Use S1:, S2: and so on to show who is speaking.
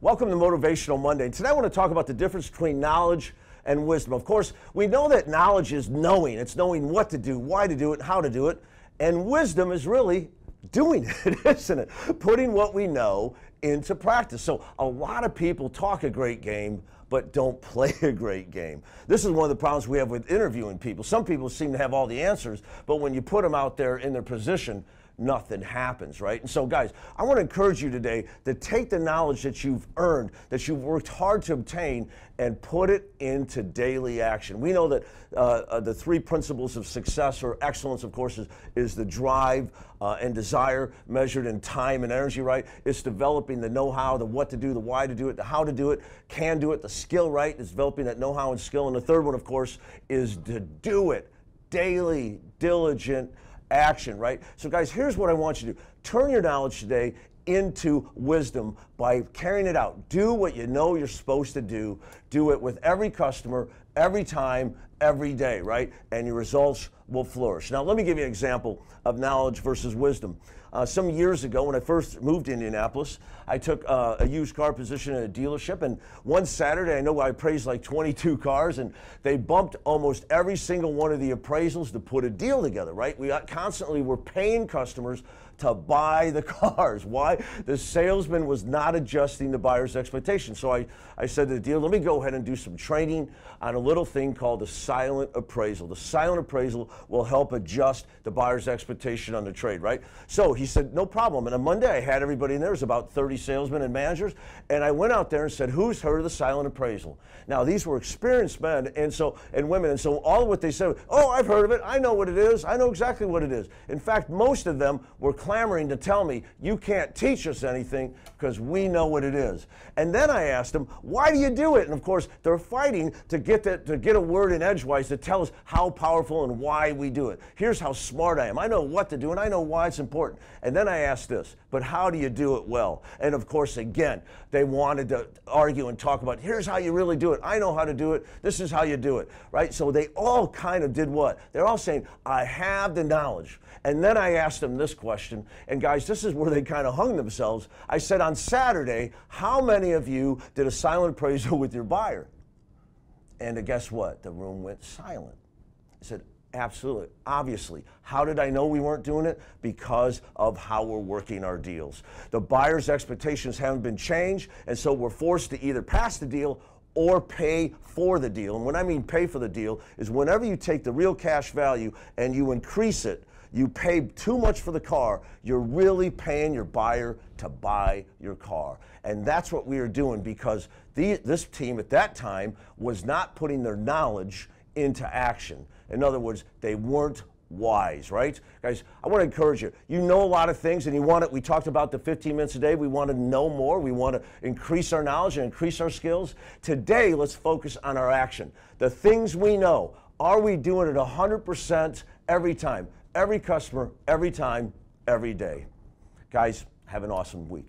S1: Welcome to Motivational Monday. Today I want to talk about the difference between knowledge and wisdom. Of course, we know that knowledge is knowing. It's knowing what to do, why to do it, how to do it. And wisdom is really doing it, isn't it? Putting what we know into practice. So a lot of people talk a great game, but don't play a great game. This is one of the problems we have with interviewing people. Some people seem to have all the answers, but when you put them out there in their position, nothing happens, right? And so guys, I want to encourage you today to take the knowledge that you've earned, that you've worked hard to obtain, and put it into daily action. We know that the three principles of success or excellence, of course, is the drive and desire measured in time and energy, right? It's developing the know-how, the what to do, the why to do it, the how to do it, can do it, the skill, right? It's developing that know-how and skill. And the third one, of course, is to do it. Daily, diligent action, right? So guys, here's what I want you to do. Turn your knowledge today into wisdom by carrying it out. Do what you know you're supposed to do. Do it with every customer, every time, every day, right? And your results will flourish. Now, let me give you an example of knowledge versus wisdom. Some years ago, when I first moved to Indianapolis, I took a used car position at a dealership, and one Saturday, I know I appraised like 22 cars, and they bumped almost every single one of the appraisals to put a deal together, right? We constantly were paying customers to buy the cars. Why? The salesman was not adjusting the buyer's expectations. So I said to the dealer, let me go ahead and do some training on a little thing called a silent appraisal. The silent appraisal will help adjust the buyer's expectation on the trade, right? So he said, no problem. And on Monday, I had everybody in there. It was about 30 salesmen and managers. And I went out there and said, who's heard of the silent appraisal? Now, these were experienced men and women. And so all of what they said, oh, I've heard of it. I know what it is. I know exactly what it is. In fact, most of them were clamoring to tell me, you can't teach us anything because we know what it is. And then I asked them, why do you do it? And of course, they're fighting to get a word in edgewise to tell us how powerful and why we do it. Here's how smart I am. I know what to do and I know why it's important. And then I asked this, but how do you do it well? And of course, again, they wanted to argue and talk about, here's how you really do it. I know how to do it. This is how you do it, right? So they all kind of did what? They're all saying, I have the knowledge. And then I asked them this question, and guys, this is where they kind of hung themselves. I said, on Saturday, how many of you did a silent appraisal with your buyer? And guess what? The room went silent. I said, absolutely, obviously. How did I know we weren't doing it? Because of how we're working our deals. The buyer's expectations haven't been changed, and so we're forced to either pass the deal or pay for the deal. And when I mean pay for the deal is whenever you take the real cash value and you increase it, you pay too much for the car, you're really paying your buyer to buy your car. And that's what we are doing because this team at that time was not putting their knowledge into action. In other words, they weren't wise, right? Guys, I want to encourage you. You know a lot of things and you want it. We talked about the 15 minutes a day. We want to know more. We want to increase our knowledge and increase our skills. Today, let's focus on our action. The things we know. Are we doing it 100% every time? Every customer, every time, every day. Guys, have an awesome week.